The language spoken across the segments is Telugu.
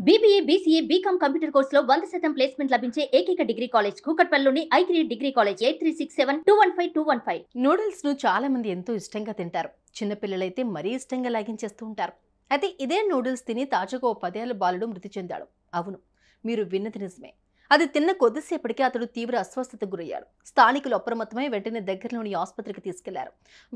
BBA, BCA, BCom కంప్యూటర్ కోర్సులో 100% ప్లేస్మెంట్ లభించే ఏకైక డిగ్రీ కాలేజ్ కూకట్పల్లిలోని I3 డిగ్రీ కాలేజ్ 8367215215. నూడిల్స్ ను చాలా మంది ఎంతో ఇష్టంగా తింటారు. చిన్నపిల్లలైతే మరీ ఇష్టంగా లాగించేస్తూ ఉంటారు. అయితే ఇదే నూడిల్స్ తిని తాజాగా ఓ 10 ఏళ్ల బాలుడు మృతి చెందాడు. అవును, మీరు విన్నది నిజమే. అది తిన్న కొద్దిసేపటికి అతడు తీవ్ర అస్వస్థతకు గురయ్యాడు. స్థానికులు అప్రమత్తమై వెంటనే దగ్గరలోని ఆసుపత్రికి తీసుకెళ్లారు.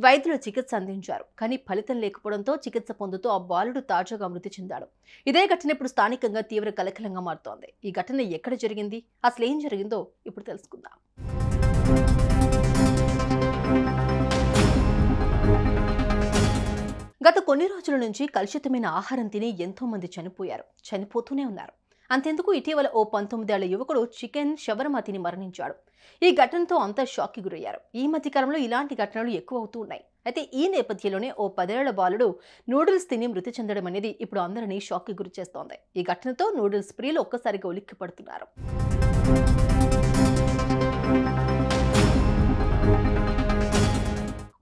వైద్యులు చికిత్స అందించారు. కానీ ఫలితం లేకపోవడంతో చికిత్స పొందుతూ ఆ బాలుడు తాజాగా మృతి చెందాడు. ఇదే ఘటన ఇప్పుడు స్థానికంగా తీవ్ర కలకలంగా మారుతోంది. ఈ ఘటన ఎక్కడ జరిగింది, అసలు ఏం జరిగిందో ఇప్పుడు తెలుసుకుందాం. గత కొన్ని రోజుల నుంచి కలుషితమైన ఆహారం తిని ఎంతో మంది చనిపోతూనే ఉన్నారు. అంతెందుకు ఇటీవల ఓ 19 ఏళ్ల యువకుడు చికెన్ షవర్మా తిని మరణించాడు. ఈ ఘటనతో అంతా షాక్కి గురయ్యారు. ఈ మధ్య కాలంలో ఇలాంటి ఘటనలు ఎక్కువ అవుతూ ఉన్నాయి. అయితే ఈ నేపథ్యంలోనే ఓ 10 ఏళ్ల బాలుడు నూడిల్స్ తిని మృతి చెందడం అనేది ఇప్పుడు అందరినీ షాక్కి గురి చేస్తోంది. ఈ ఘటనతో నూడిల్స్ ప్రియులు ఒక్కసారిగా ఉలిక్కిపడుతున్నారు.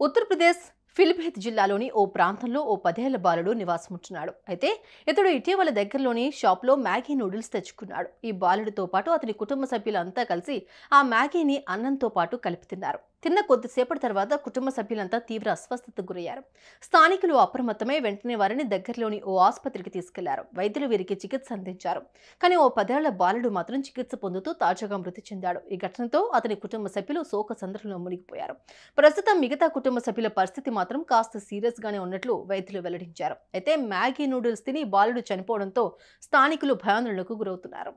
ఉత్తరప్రదేశ్ ఫిలిభిత్ జిల్లాలోని ఓ ప్రాంతంలో ఓ 10 ఏళ్ల బాలుడు నివాసముంటున్నాడు. అయితే ఇతడు ఇటీవల దగ్గరలోని షాప్లో మ్యాగీ నూడిల్స్ తెచ్చుకున్నాడు. ఈ బాలుడితో పాటు అతని కుటుంబ సభ్యులంతా కలిసి ఆ మ్యాగీని అన్నంతో పాటు కలిపి తిన్నారు. తిన్న కొద్దిసేపటి తర్వాత కుటుంబ సభ్యులంతా తీవ్ర అస్వస్థతకు గురయ్యారు. స్థానికులు అప్రమత్తమై వెంటనే వారిని దగ్గరలోని ఓ ఆసుపత్రికి తీసుకెళ్లారు. వైద్యులు వీరికి చికిత్స అందించారు. కానీ ఓ 10 ఏళ్ల బాలుడు మాత్రం చికిత్స పొందుతూ తాజాగా మృతి చెందాడు. ఈ ఘటనతో అతని కుటుంబ సభ్యులు శోక సంద్రంలో మునిగిపోయారు. ప్రస్తుతం మిగతా కుటుంబ సభ్యుల పరిస్థితి మాత్రం కాస్త సీరియస్ గానే ఉన్నట్లు వైద్యులు వెల్లడించారు. అయితే మ్యాగీ నూడిల్స్ తిని బాలుడు చనిపోవడంతో స్థానికులు భయాందోళనకు గురవుతున్నారు.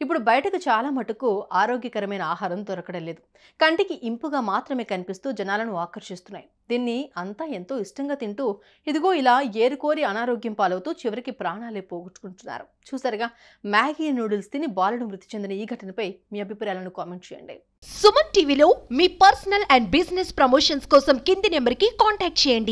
ఇప్పుడు బయటకు చాలా మటుకు ఆరోగ్యకరమైన ఆహారం దొరకడం లేదు. కంటికి ఇంపుగా మాత్రమే కనిపిస్తూ జనాలను ఆకర్షిస్తున్నాయి. దీన్ని అంతా ఎంతో ఇష్టంగా తింటూ ఇదిగో ఇలా ఏరుకోరి అనారోగ్యం పాలవుతూ చివరికి ప్రాణాలే పోగొట్టుకుంటున్నారు. చూసారుగా, మ్యాగీ నూడిల్స్ తిని బాలుడు మృతి చెందిన ఈ ఘటనపై మీ అభిప్రాయాలను కామెంట్ చేయండి. సుమన్ టీవీలో మీ పర్సనల్ అండ్ బిజినెస్ ప్రమోషన్స్ కోసం కింది నెంబర్కి కాంటాక్ట్ చేయండి.